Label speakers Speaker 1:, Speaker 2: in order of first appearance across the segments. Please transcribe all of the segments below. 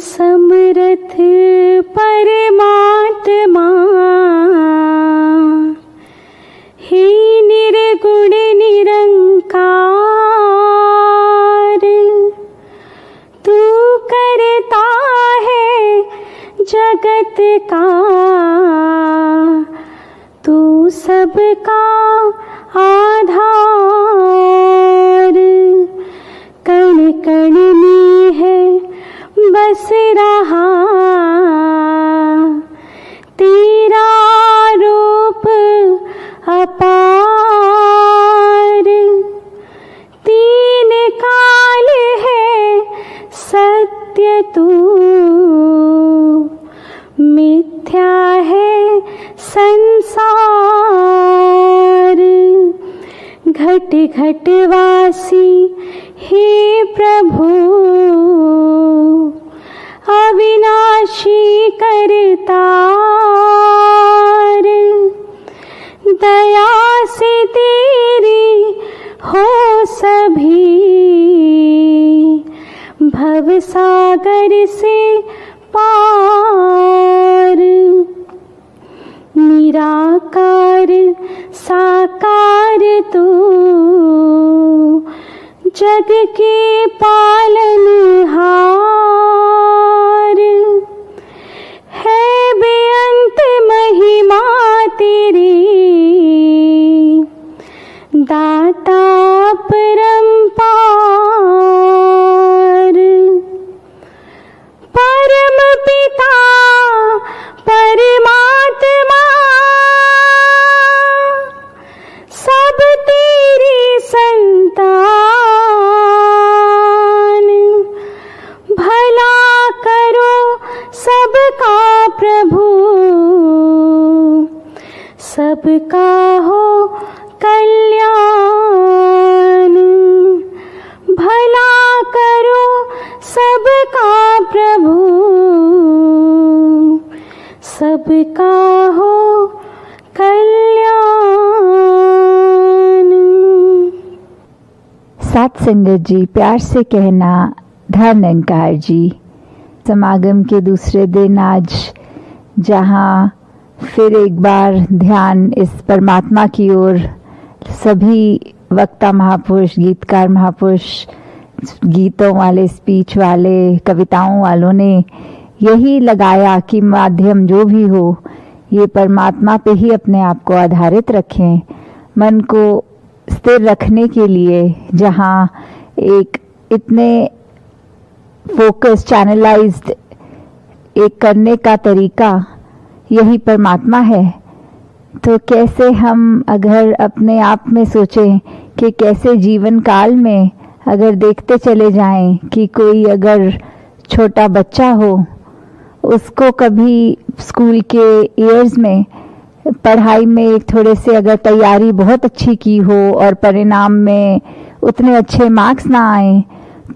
Speaker 1: समरथ परमात्मा हे निर्गुण निरंकार, तू करता है जगत का, तू सबका आधार। कण कण में है बस रहा तेरा रूप अपार। तीन काल है सत्य तू, मिथ्या है संसार। घट घट वासी हे प्रभु, अविनाशी करतार। दया से तेरी हो सभी, भव सागर से पार। निराकार साकार तू, जग के पालनहार। है बेअंत महिमा तेरी, दाता परम्पार। परम पिता परमात्मा, सब तेरी संतान। भला करो सबका प्रभु, सबका हो कल्याण। भला करो सबका प्रभु, सबका हो कल्याण।
Speaker 2: साथ संगत जी, प्यार से कहना धन निरंकार जी। समागम के दूसरे दिन आज जहाँ फिर एक बार ध्यान इस परमात्मा की ओर सभी वक्ता महापुरुष, गीतकार महापुरुष, गीतों वाले, स्पीच वाले, कविताओं वालों ने यही लगाया कि माध्यम जो भी हो ये परमात्मा पे ही अपने आप को आधारित रखें। मन को स्थिर रखने के लिए जहाँ एक इतने फोकस, चैनलाइज्ड एक करने का तरीका यही परमात्मा है, तो कैसे हम अगर अपने आप में सोचें कि कैसे जीवन काल में अगर देखते चले जाएं कि कोई अगर छोटा बच्चा हो, उसको कभी स्कूल के ईयर्स में पढ़ाई में एक थोड़े से अगर तैयारी बहुत अच्छी की हो और परिणाम में उतने अच्छे मार्क्स ना आए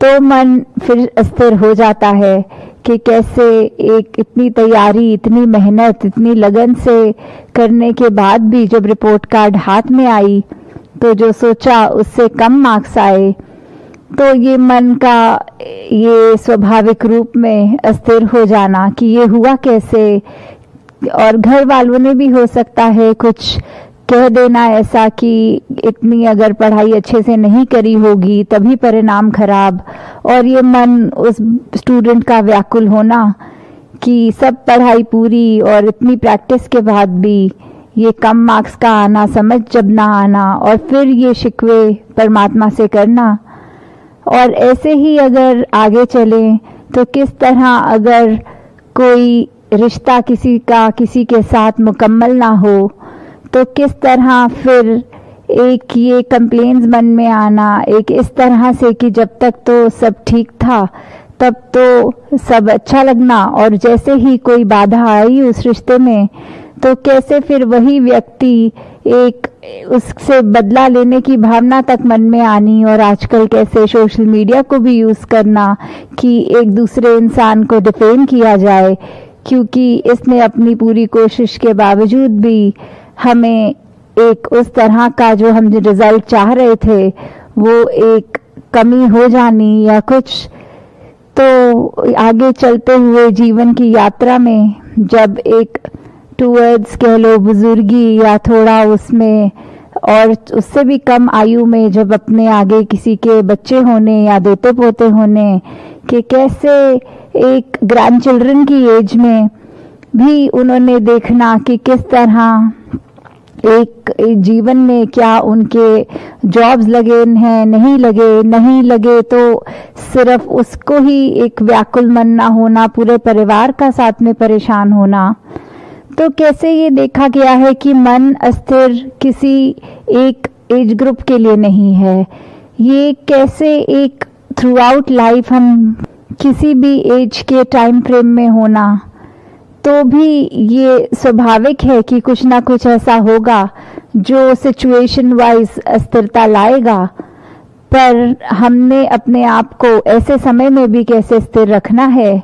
Speaker 2: तो मन फिर अस्थिर हो जाता है कि कैसे एक इतनी तैयारी, इतनी मेहनत, इतनी लगन से करने के बाद भी जब रिपोर्ट कार्ड हाथ में आई तो जो सोचा उससे कम मार्क्स आए, तो ये मन का ये स्वाभाविक रूप में अस्थिर हो जाना कि ये हुआ कैसे। और घर वालों ने भी हो सकता है कुछ कह देना ऐसा कि इतनी अगर पढ़ाई अच्छे से नहीं करी होगी तभी परिणाम खराब, और ये मन उस स्टूडेंट का व्याकुल होना कि सब पढ़ाई पूरी और इतनी प्रैक्टिस के बाद भी ये कम मार्क्स का आना, समझ जब ना आना, और फिर ये शिकवे परमात्मा से करना। और ऐसे ही अगर आगे चलें तो किस तरह अगर कोई रिश्ता किसी का किसी के साथ मुकम्मल ना हो तो किस तरह फिर एक ये कंप्लेंट्स मन में आना, एक इस तरह से कि जब तक तो सब ठीक था तब तो सब अच्छा लगना, और जैसे ही कोई बाधा आई उस रिश्ते में तो कैसे फिर वही व्यक्ति एक उससे बदला लेने की भावना तक मन में आनी, और आजकल कैसे सोशल मीडिया को भी यूज़ करना कि एक दूसरे इंसान को डिफेम किया जाए क्योंकि इसने अपनी पूरी कोशिश के बावजूद भी हमें एक उस तरह का जो हम रिजल्ट चाह रहे थे वो एक कमी हो जानी या कुछ तो आगे चलते हुए जीवन की यात्रा में जब एक टूवर्ड्स कह लो बुजुर्गी या थोड़ा उसमें और उससे भी कम आयु में जब अपने आगे किसी के बच्चे होने या दोते पोते होने कि कैसे एक ग्रैंड चिल्ड्रन की एज में भी उन्होंने देखना कि किस तरह एक जीवन में क्या उनके जॉब्स लगे हैं नहीं लगे तो सिर्फ उसको ही एक व्याकुल मन ना होना, पूरे परिवार का साथ में परेशान होना। तो कैसे ये देखा गया है कि मन अस्थिर किसी एक एज ग्रुप के लिए नहीं है। ये कैसे एक थ्रू आउट लाइफ हम किसी भी एज के टाइम फ्रेम में होना, तो भी ये स्वाभाविक है कि कुछ ना कुछ ऐसा होगा जो सिचुएशन वाइज अस्थिरता लाएगा। पर हमने अपने आप को ऐसे समय में भी कैसे स्थिर रखना है,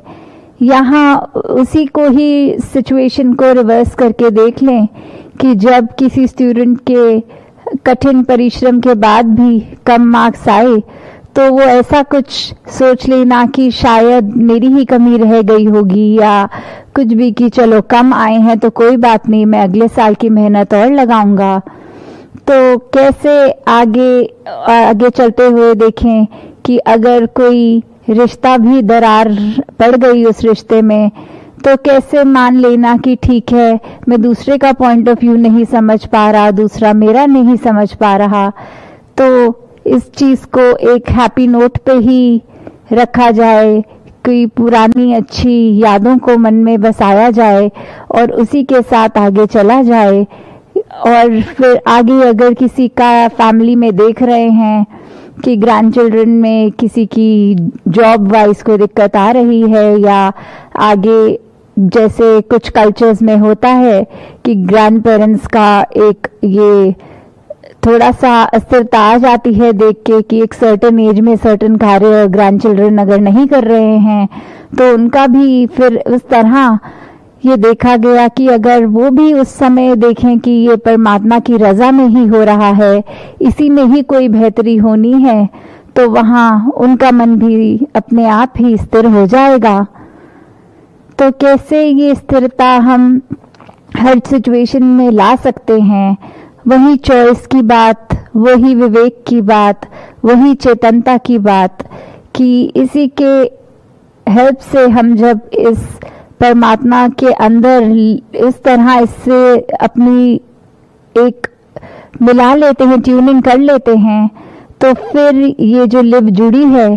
Speaker 2: यहाँ उसी को ही सिचुएशन को रिवर्स करके देख लें कि जब किसी स्टूडेंट के कठिन परिश्रम के बाद भी कम मार्क्स आए तो वो ऐसा कुछ सोच लेना कि शायद मेरी ही कमी रह गई होगी या कुछ भी कि चलो कम आए हैं तो कोई बात नहीं, मैं अगले साल की मेहनत और लगाऊंगा। तो कैसे आगे चलते हुए देखें कि अगर कोई रिश्ता भी दरार पड़ गई उस रिश्ते में तो कैसे मान लेना कि ठीक है, मैं दूसरे का पॉइंट ऑफ व्यू नहीं समझ पा रहा, दूसरा मेरा नहीं समझ पा रहा, तो इस चीज को एक हैप्पी नोट पे ही रखा जाए, कोई पुरानी अच्छी यादों को मन में बसाया जाए और उसी के साथ आगे चला जाए। और फिर आगे अगर किसी का फैमिली में देख रहे हैं कि ग्रैंड चिल्ड्रन में किसी की जॉब वाइज कोई दिक्कत आ रही है या आगे जैसे कुछ कल्चर्स में होता है कि ग्रैंड पेरेंट्स का एक ये थोड़ा सा अस्थिरता आ जाती है देख के कि एक सर्टेन एज में सर्टेन कार्य ग्रैंड चिल्ड्रन अगर नहीं कर रहे हैं तो उनका भी फिर उस तरह ये देखा गया कि अगर वो भी उस समय देखें कि ये परमात्मा की रजा में ही हो रहा है, इसी में ही कोई बेहतरी होनी है, तो वहाँ उनका मन भी अपने आप ही स्थिर हो जाएगा। तो कैसे ये स्थिरता हम हर सिचुएशन में ला सकते हैं, वही चॉइस की बात, वही विवेक की बात, वही चेतनता की बात कि इसी के हेल्प से हम जब इस परमात्मा के अंदर इस तरह इससे अपनी एक मिला लेते हैं, ट्यूनिंग कर लेते हैं, तो फिर ये जो लिव जुड़ी है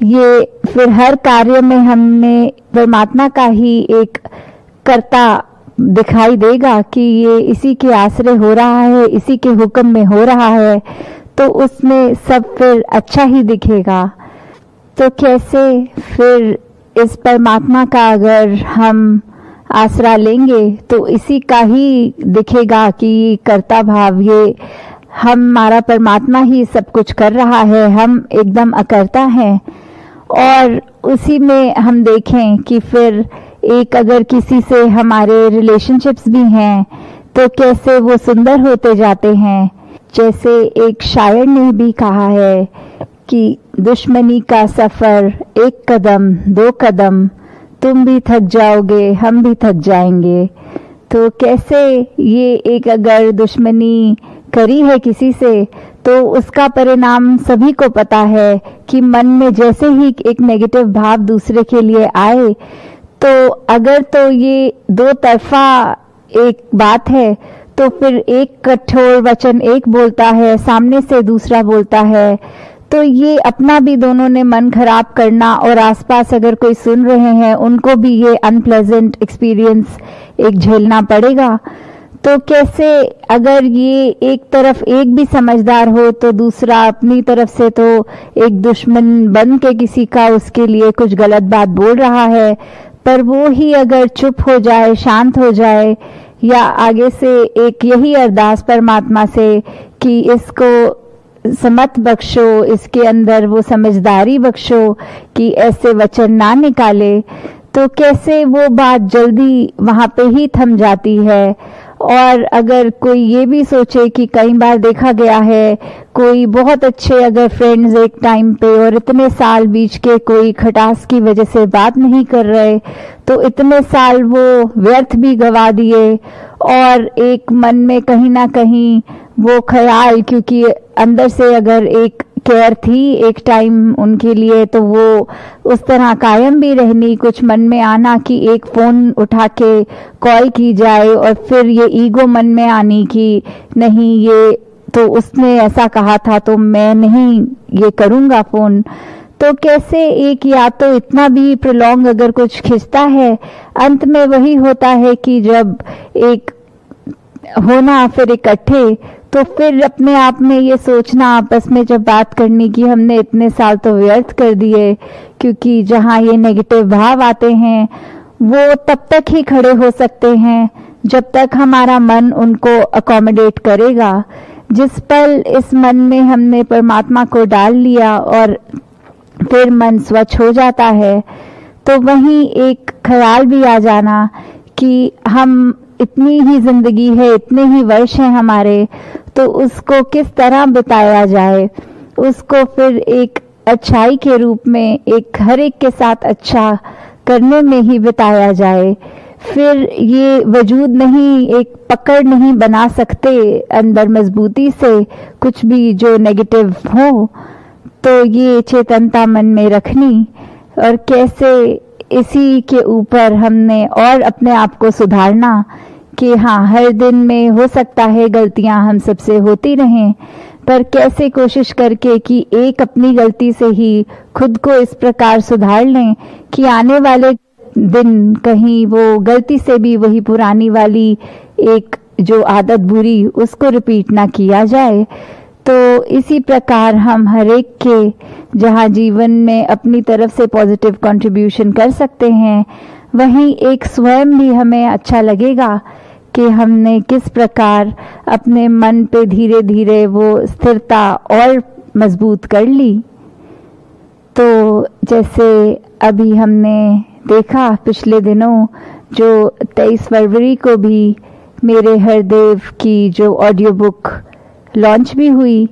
Speaker 2: ये फिर हर कार्य में हमें परमात्मा का ही एक कर्ता दिखाई देगा कि ये इसी के आश्रय हो रहा है, इसी के हुक्म में हो रहा है, तो उसमें सब फिर अच्छा ही दिखेगा। तो कैसे फिर इस परमात्मा का अगर हम आसरा लेंगे तो इसी का ही दिखेगा कि कर्ता भाव ये हमारा परमात्मा ही सब कुछ कर रहा है, हम एकदम अकर्ता हैं। और उसी में हम देखें कि फिर एक अगर किसी से हमारे रिलेशनशिप्स भी हैं तो कैसे वो सुंदर होते जाते हैं। जैसे एक शायर ने भी कहा है कि दुश्मनी का सफर एक कदम दो कदम, तुम भी थक जाओगे हम भी थक जाएंगे। तो कैसे ये एक अगर दुश्मनी करी है किसी से तो उसका परिणाम सभी को पता है कि मन में जैसे ही एक नेगेटिव भाव दूसरे के लिए आए तो अगर तो ये दो तरफा एक बात है तो फिर एक कठोर वचन एक बोलता है, सामने से दूसरा बोलता है, तो ये अपना भी दोनों ने मन खराब करना और आसपास अगर कोई सुन रहे हैं उनको भी ये अनप्लेजेंट एक्सपीरियंस एक झेलना पड़ेगा। तो कैसे अगर ये एक तरफ एक भी समझदार हो तो दूसरा अपनी तरफ से तो एक दुश्मन बन के किसी का उसके लिए कुछ गलत बात बोल रहा है, पर वो ही अगर चुप हो जाए, शांत हो जाए, या आगे से एक यही अरदास परमात्मा से कि इसको समत बख्शो, इसके अंदर वो समझदारी बख्शो कि ऐसे वचन ना निकाले, तो कैसे वो बात जल्दी वहां पे ही थम जाती है और अगर कोई ये भी सोचे कि कई बार देखा गया है कोई बहुत अच्छे अगर फ्रेंड्स एक टाइम पे और इतने साल बीच के कोई खटास की वजह से बात नहीं कर रहे, तो इतने साल वो व्यर्थ भी गवा दिए। और एक मन में कहीं ना कहीं वो ख्याल, क्योंकि अंदर से अगर एक केयर थी एक टाइम उनके लिए, तो वो उस तरह कायम भी रहनी। कुछ मन में आना कि एक फ़ोन उठा के कॉल की जाए, और फिर ये ईगो मन में आनी कि नहीं, ये तो उसने ऐसा कहा था तो मैं नहीं ये करूँगा फ़ोन। तो कैसे एक, या तो इतना भी प्रलॉन्ग अगर कुछ खिंचता है, अंत में वही होता है कि जब एक होना फिर इकट्ठे, तो फिर अपने आप में ये सोचना आपस में जब बात करनी कि हमने इतने साल तो व्यर्थ कर दिए। क्योंकि जहाँ ये नेगेटिव भाव आते हैं वो तब तक ही खड़े हो सकते हैं जब तक हमारा मन उनको अकोमोडेट करेगा। जिस पल इस मन में हमने परमात्मा को डाल लिया और फिर मन स्वच्छ हो जाता है, तो वहीं एक ख्याल भी आ जाना कि हम इतनी ही जिंदगी है, इतने ही वर्ष हैं हमारे, तो उसको किस तरह बिताया जाए, उसको फिर एक अच्छाई के रूप में एक हर एक के साथ अच्छा करने में ही बिताया जाए। फिर ये वजूद नहीं, एक पकड़ नहीं बना सकते अंदर मजबूती से कुछ भी जो नेगेटिव हो, तो ये चेतनता मन में रखनी। और कैसे इसी के ऊपर हमने और अपने आप को सुधारना कि हाँ, हर दिन में हो सकता है गलतियां हम सबसे होती रहें, पर कैसे कोशिश करके कि एक अपनी गलती से ही खुद को इस प्रकार सुधार लें कि आने वाले दिन कहीं वो गलती से भी वही पुरानी वाली एक जो आदत बुरी उसको रिपीट ना किया जाए। तो इसी प्रकार हम हर एक के जहाँ जीवन में अपनी तरफ से पॉजिटिव कंट्रीब्यूशन कर सकते हैं, वहीं एक स्वयं भी हमें अच्छा लगेगा कि हमने किस प्रकार अपने मन पे धीरे धीरे वो स्थिरता और मजबूत कर ली। तो जैसे अभी हमने देखा पिछले दिनों जो 23 फरवरी को भी मेरे हरदेव की जो ऑडियो बुक लॉन्च भी हुई,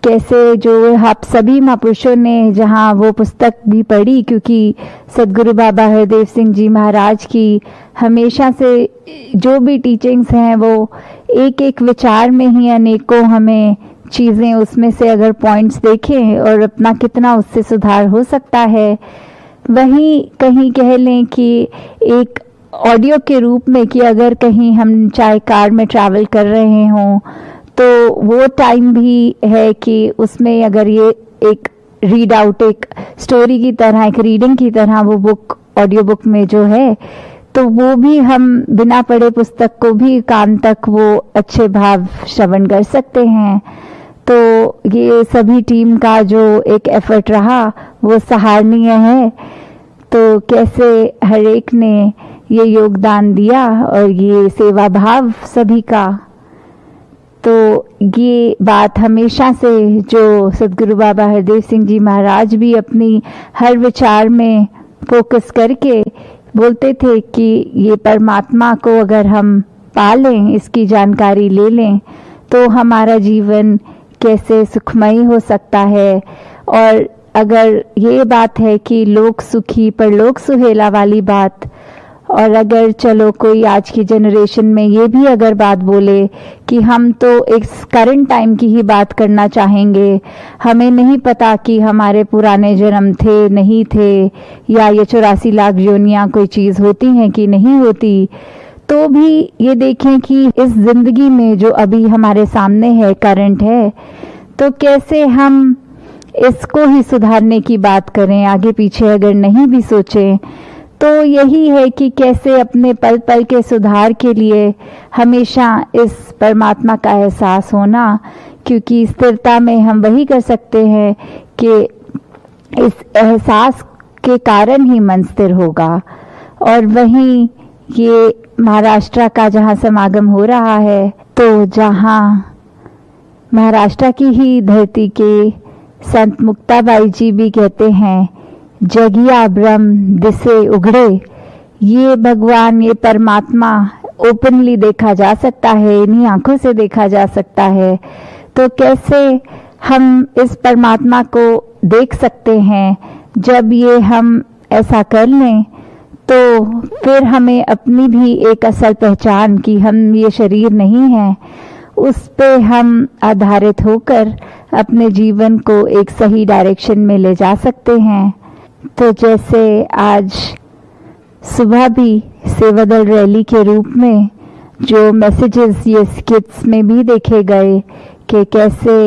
Speaker 2: कैसे जो आप सभी महापुरुषों ने जहाँ वो पुस्तक भी पढ़ी, क्योंकि सदगुरु बाबा हरदेव सिंह जी महाराज की हमेशा से जो भी टीचिंग्स हैं वो एक एक विचार में ही अनेकों हमें चीज़ें उसमें से अगर पॉइंट्स देखें और अपना कितना उससे सुधार हो सकता है, वहीं कहीं कह लें कि एक ऑडियो के रूप में कि अगर कहीं हम चाहे कार में ट्रैवल कर रहे हों तो वो टाइम भी है कि उसमें अगर ये एक रीड आउट एक स्टोरी की तरह, एक रीडिंग की तरह वो बुक ऑडियो बुक में जो है, तो वो भी हम बिना पढ़े पुस्तक को भी कान तक वो अच्छे भाव श्रवण कर सकते हैं। तो ये सभी टीम का जो एक एफर्ट रहा वो सराहनीय है। तो कैसे हर एक ने ये योगदान दिया और ये सेवा भाव सभी का, तो ये बात हमेशा से जो सदगुरु बाबा हरदेव सिंह जी महाराज भी अपनी हर विचार में फोकस करके बोलते थे कि ये परमात्मा को अगर हम पा लें, इसकी जानकारी ले लें, तो हमारा जीवन कैसे सुखमयी हो सकता है। और अगर ये बात है कि लोक सुखी परलोक सुहेला वाली बात, और अगर चलो कोई आज की जनरेशन में ये भी अगर बात बोले कि हम तो इस करंट टाइम की ही बात करना चाहेंगे, हमें नहीं पता कि हमारे पुराने जन्म थे नहीं थे, या ये 84 लाख योनियां कोई चीज़ होती हैं कि नहीं होती, तो भी ये देखें कि इस जिंदगी में जो अभी हमारे सामने है, करंट है, तो कैसे हम इसको ही सुधारने की बात करें, आगे पीछे अगर नहीं भी सोचें। तो यही है कि कैसे अपने पल पल के सुधार के लिए हमेशा इस परमात्मा का एहसास होना, क्योंकि स्थिरता में हम वही कर सकते हैं कि इस एहसास के कारण ही मन स्थिर होगा। और वहीं ये महाराष्ट्र का जहाँ समागम हो रहा है, तो जहाँ महाराष्ट्र की ही धरती के संत मुक्ताबाई जी भी कहते हैं, जगिया ब्रह्म दिसे उघड़े, ये भगवान, ये परमात्मा ओपनली देखा जा सकता है, इन्हीं आंखों से देखा जा सकता है, तो कैसे हम इस परमात्मा को देख सकते हैं। जब ये हम ऐसा कर लें तो फिर हमें अपनी भी एक असल पहचान कि हम ये शरीर नहीं है, उस पे हम आधारित होकर अपने जीवन को एक सही डायरेक्शन में ले जा सकते हैं। तो जैसे आज सुबह भी सेवादल रैली के रूप में जो मैसेजेस ये स्किट्स में भी देखे गए कि कैसे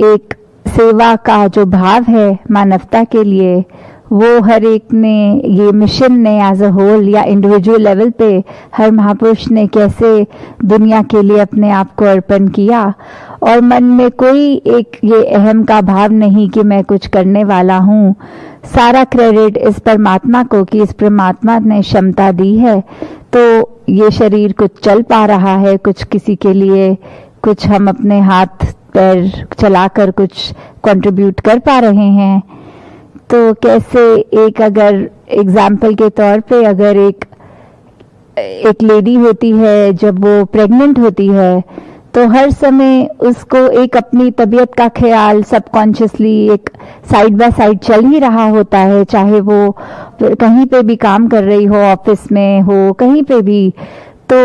Speaker 2: एक सेवा का जो भाव है मानवता के लिए, वो हर एक ने, ये मिशन ने एज अ होल या इंडिविजुअल लेवल पे हर महापुरुष ने कैसे दुनिया के लिए अपने आप को अर्पण किया, और मन में कोई एक ये अहम का भाव नहीं कि मैं कुछ करने वाला हूँ। सारा क्रेडिट इस परमात्मा को कि इस परमात्मा ने क्षमता दी है तो ये शरीर कुछ चल पा रहा है, कुछ किसी के लिए कुछ हम अपने हाथ पैर चलाकर कुछ कंट्रीब्यूट कर पा रहे हैं। तो कैसे एक अगर एग्जाम्पल के तौर पे अगर एक लेडी होती है, जब वो प्रेग्नेंट होती है तो हर समय उसको एक अपनी तबीयत का ख्याल सबकॉन्शियसली एक साइड बाय साइड चल ही रहा होता है, चाहे वो कहीं पे भी काम कर रही हो, ऑफिस में हो, कहीं पे भी। तो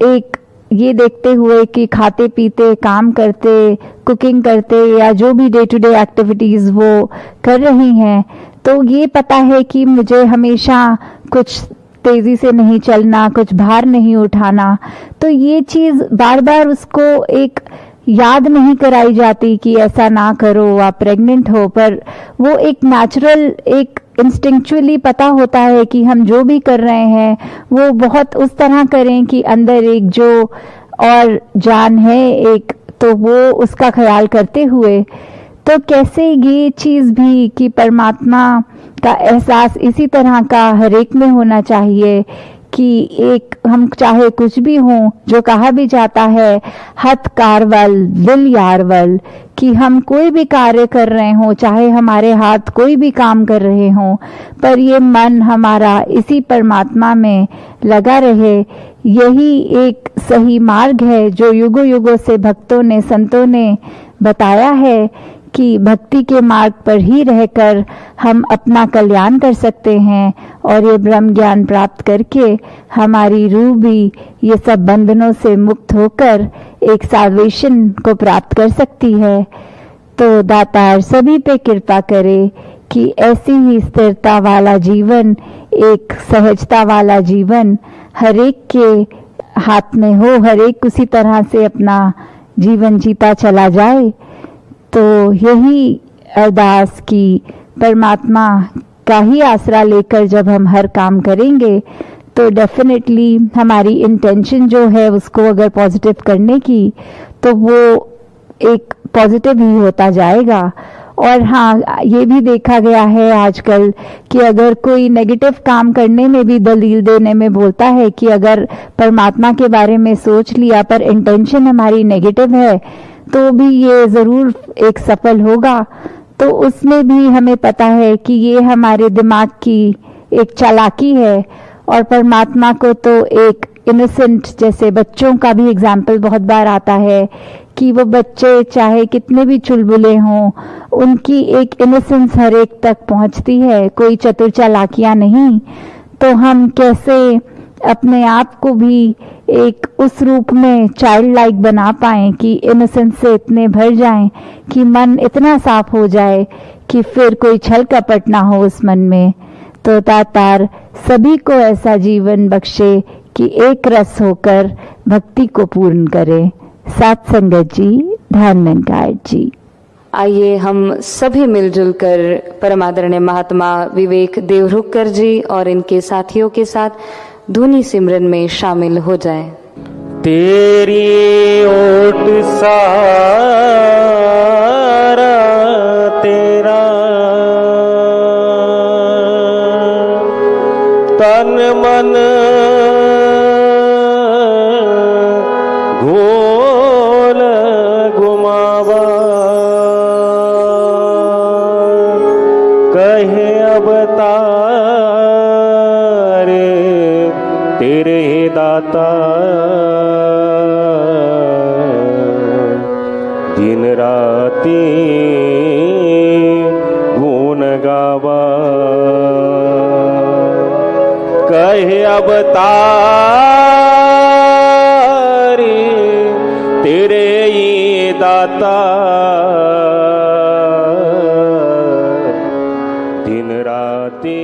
Speaker 2: एक ये देखते हुए कि खाते पीते, काम करते, कुकिंग करते या जो भी डे टू डे एक्टिविटीज वो कर रही हैं, तो ये पता है कि मुझे हमेशा कुछ तेजी से नहीं चलना, कुछ भार नहीं उठाना। तो ये चीज बार बार उसको एक याद नहीं कराई जाती कि ऐसा ना करो, आप प्रेग्नेंट हो, पर वो एक नेचुरल, एक इंस्टिंक्चुअली पता होता है कि हम जो भी कर रहे हैं वो बहुत उस तरह करें कि अंदर एक जो और जान है एक, तो वो उसका ख्याल करते हुए। तो कैसे ये चीज भी कि परमात्मा का एहसास इसी तरह का हर एक में होना चाहिए कि एक हम चाहे कुछ भी हों, जो कहा भी जाता है हथ कारवल दिल यारवल, कि हम कोई भी कार्य कर रहे हों, चाहे हमारे हाथ कोई भी काम कर रहे हों, पर ये मन हमारा इसी परमात्मा में लगा रहे। यही एक सही मार्ग है जो युगों युगों से भक्तों ने, संतों ने बताया है कि भक्ति के मार्ग पर ही रहकर हम अपना कल्याण कर सकते हैं और ये ब्रह्म ज्ञान प्राप्त करके हमारी रूह भी ये सब बंधनों से मुक्त होकर एक साल्वेशन को प्राप्त कर सकती है। तो दातार सभी पे कृपा करे कि ऐसी ही स्थिरता वाला जीवन, एक सहजता वाला जीवन हर एक के हाथ में हो, हर एक उसी तरह से अपना जीवन जीता चला जाए। तो यही अरदास की परमात्मा का ही आसरा लेकर जब हम हर काम करेंगे तो डेफिनेटली हमारी इंटेंशन जो है उसको अगर पॉजिटिव करने की, तो वो एक पॉजिटिव ही होता जाएगा। और हाँ, ये भी देखा गया है आजकल कि अगर कोई नेगेटिव काम करने में भी दलील देने में बोलता है कि अगर परमात्मा के बारे में सोच लिया पर इंटेंशन हमारी नेगेटिव है तो भी ये जरूर एक सफल होगा, तो उसमें भी हमें पता है कि ये हमारे दिमाग की एक चालाकी है। और परमात्मा को तो एक इनोसेंट, जैसे बच्चों का भी एग्जाम्पल बहुत बार आता है कि वो बच्चे चाहे कितने भी चुलबुले हों, उनकी एक इनोसेंस हर एक तक पहुंचती है, कोई चतुर चालाकियां नहीं। तो हम कैसे अपने आप को भी एक उस रूप में चाइल्ड लाइक बना पाएं कि इनोसेंस से इतने भर जाएं कि मन इतना साफ हो जाए कि फिर कोई छल कपट ना हो उस मन में। तो दातार सभी को ऐसा जीवन बख्शे कि एक रस होकर भक्ति को पूर्ण करे। सात संगत जी, ध्यान निरंकार जी।
Speaker 3: आइए हम सभी मिलजुल कर परमादरणीय महात्मा विवेक देवरुखकर जी और इनके साथियों के साथ धुनी सिमरन में शामिल हो जाएं।
Speaker 4: तेरी ओट सारा तेरा तन मन घोल घुमावा, कहे अब तारे तेरे ही दाता दिन राती गुण गावा कहे अवतारी तेरे ही दाता दिन राती